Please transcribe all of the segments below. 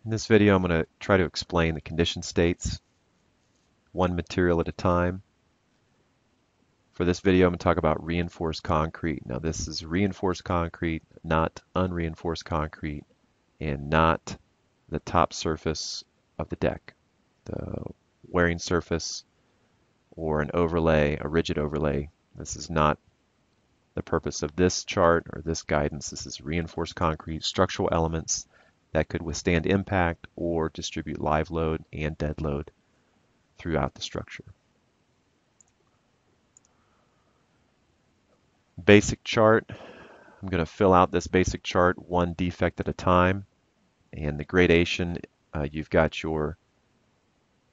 In this video, I'm going to try to explain the condition states, one material at a time. For this video, I'm going to talk about reinforced concrete. Now, this is reinforced concrete, not unreinforced concrete, and not the top surface of the deck, the wearing surface or an overlay, a rigid overlay. This is not the purpose of this chart or this guidance. This is reinforced concrete, structural elements that could withstand impact or distribute live load and dead load throughout the structure. Basic chart. I'm going to fill out this basic chart one defect at a time. And the gradation, you've got your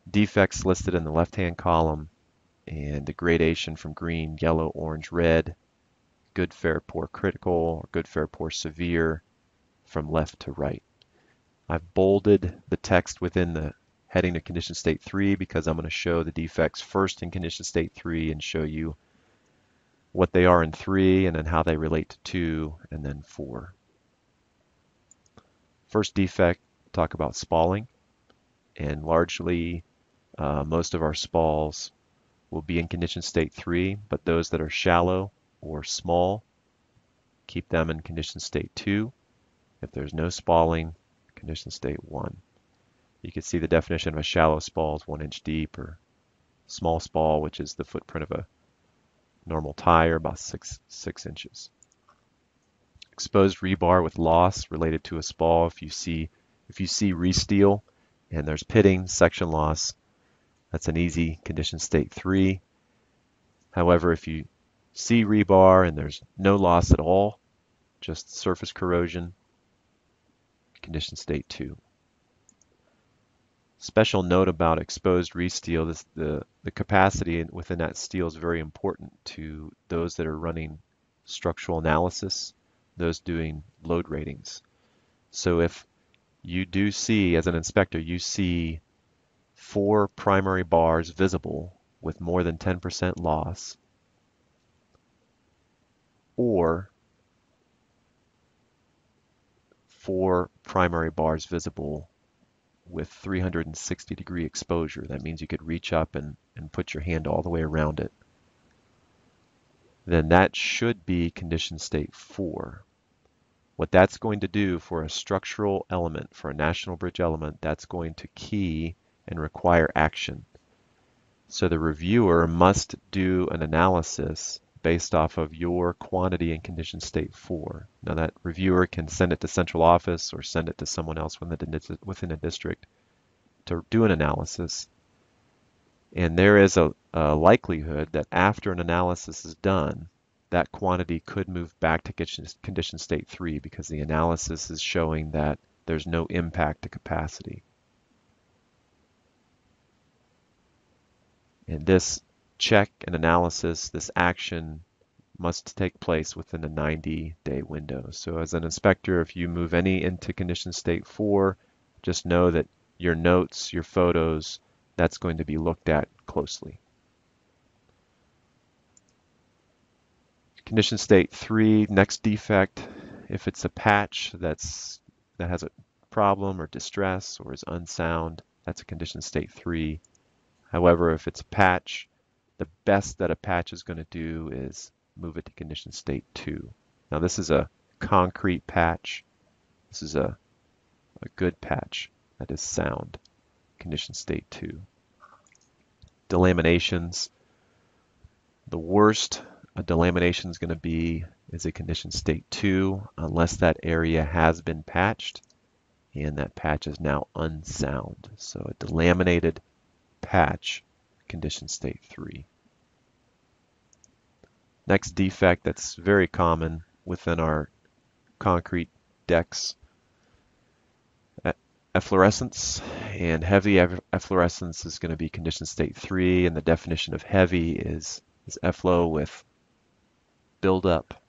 defects listed in the left-hand column and the gradation from green, yellow, orange, red, good, fair, poor, critical, or good, fair, poor, severe from left to right. I've bolded the text within the heading of condition state 3 because I'm going to show the defects first in condition state 3 and show you what they are in 3 and then how they relate to 2 and then 4. First defect, talk about spalling, and largely most of our spalls will be in condition state 3, but those that are shallow or small, keep them in condition state 2. If there's no spalling, condition state 1. You can see the definition of a shallow spall is 1 inch deep, or small spall, which is the footprint of a normal tire, about 6 inches. Exposed rebar with loss related to a spall. If you see resteel and there's pitting, section loss, that's an easy condition state 3. However, if you see rebar and there's no loss at all, just surface corrosion, condition state 2. Special note about exposed resteel, the capacity within that steel is very important to those that are running structural analysis, those doing load ratings. So if you do see, as an inspector, you see 4 primary bars visible with more than 10% loss, or 4 primary bars visible with 360-degree exposure. That means you could reach up and put your hand all the way around it. Then that should be condition state 4. What that's going to do for a structural element, for a National Bridge element, that's going to key and require action. So the reviewer must do an analysis based off of your quantity in condition state 4. Now that reviewer can send it to central office or send it to someone else within a district to do an analysis. And there is a likelihood that after an analysis is done, that quantity could move back to condition state 3 because the analysis is showing that there's no impact to capacity. And this check and analysis, this action must take place within a 90-day window. So as an inspector, if you move any into condition state 4, just know that your notes, your photos, that's going to be looked at closely. Condition state 3, next defect, if it's a patch that has a problem or distress or is unsound, that's a condition state 3. However, if it's a patch, the best that a patch is going to do is move it to condition state 2. Now this is a concrete patch. This is a good patch that is sound, condition state 2. Delaminations. The worst a delamination is going to be is a condition state 2 unless that area has been patched and that patch is now unsound. So a delaminated patch, condition state 3. Next defect that's very common within our concrete decks, efflorescence, and heavy efflorescence is going to be condition state 3, and the definition of heavy is efflow with buildup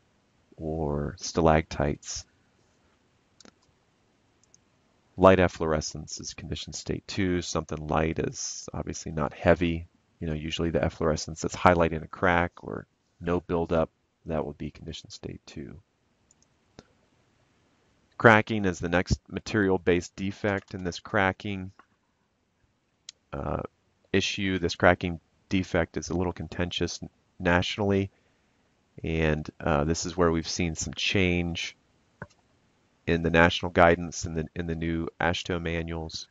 or stalactites. Light efflorescence is condition state 2. Something light is obviously not heavy. Usually the efflorescence that's highlighting a crack or no buildup, that would be condition state 2. Cracking is the next material-based defect in this cracking issue. This cracking defect is a little contentious nationally, and this is where we've seen some change in the national guidance in the new AASHTO manuals.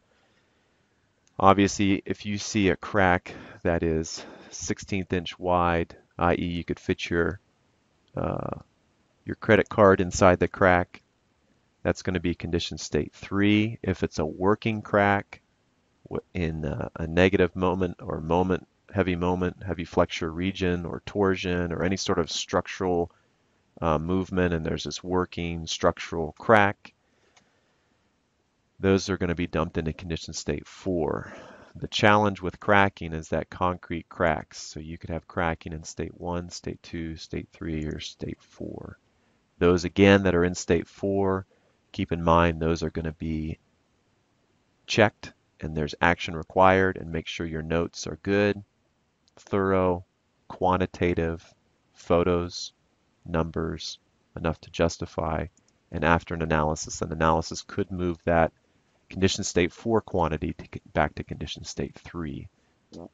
Obviously, if you see a crack that is 1/16 inch wide, i.e. you could fit your credit card inside the crack, that's going to be condition state 3. If it's a working crack in a negative moment or heavy flexure region or torsion or any sort of structural movement, and there's this working structural crack, those are going to be dumped into condition state 4. The challenge with cracking is that concrete cracks. So you could have cracking in state 1, state 2, state 3, or state 4. Those again that are in state 4, keep in mind those are going to be checked and there's action required, and make sure your notes are good, thorough, quantitative, photos, numbers, enough to justify, and after an analysis could move that condition state 4 quantity back to condition state 3.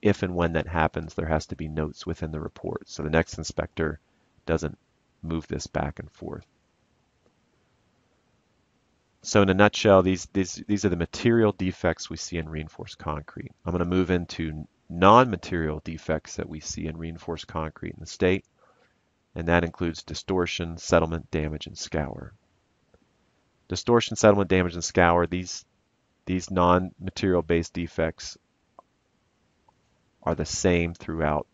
If and when that happens, there has to be notes within the report, so the next inspector doesn't move this back and forth. So in a nutshell, these are the material defects we see in reinforced concrete. I'm going to move into non-material defects that we see in reinforced concrete in the state, and that includes distortion, settlement, damage, and scour. Distortion, settlement, damage, and scour, these non-material based defects are the same throughout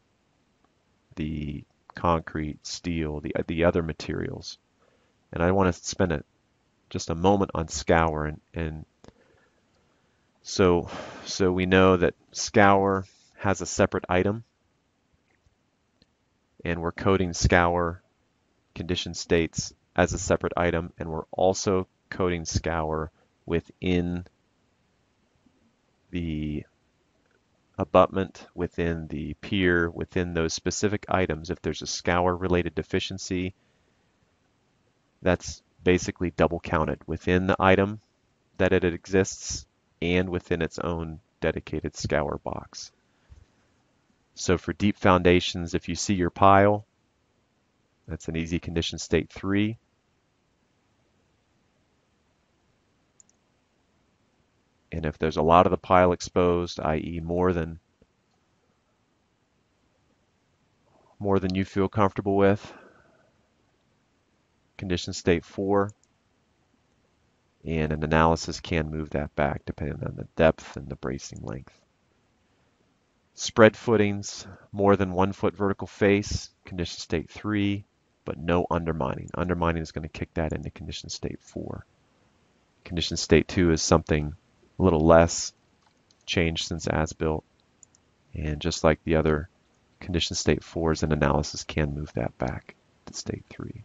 the concrete, steel, the other materials. And I want to spend just a moment on scour, and so we know that scour has a separate item, and we're coding scour condition states as a separate item, and we're also coding scour within the abutment, within the pier, within those specific items. If there's a scour related deficiency, that's basically double counted within the item that it exists and within its own dedicated scour box. So for deep foundations, if you see your pile, that's an easy condition state 3. And if there's a lot of the pile exposed, i.e. more than you feel comfortable with, condition state 4, and an analysis can move that back depending on the depth and the bracing length. Spread footings, more than 1 foot vertical face, condition state 3, but no undermining. Undermining is going to kick that into condition state 4. Condition state 2 is something a little less changed since as-built, and just like the other condition state 4s, an analysis can move that back to state 3.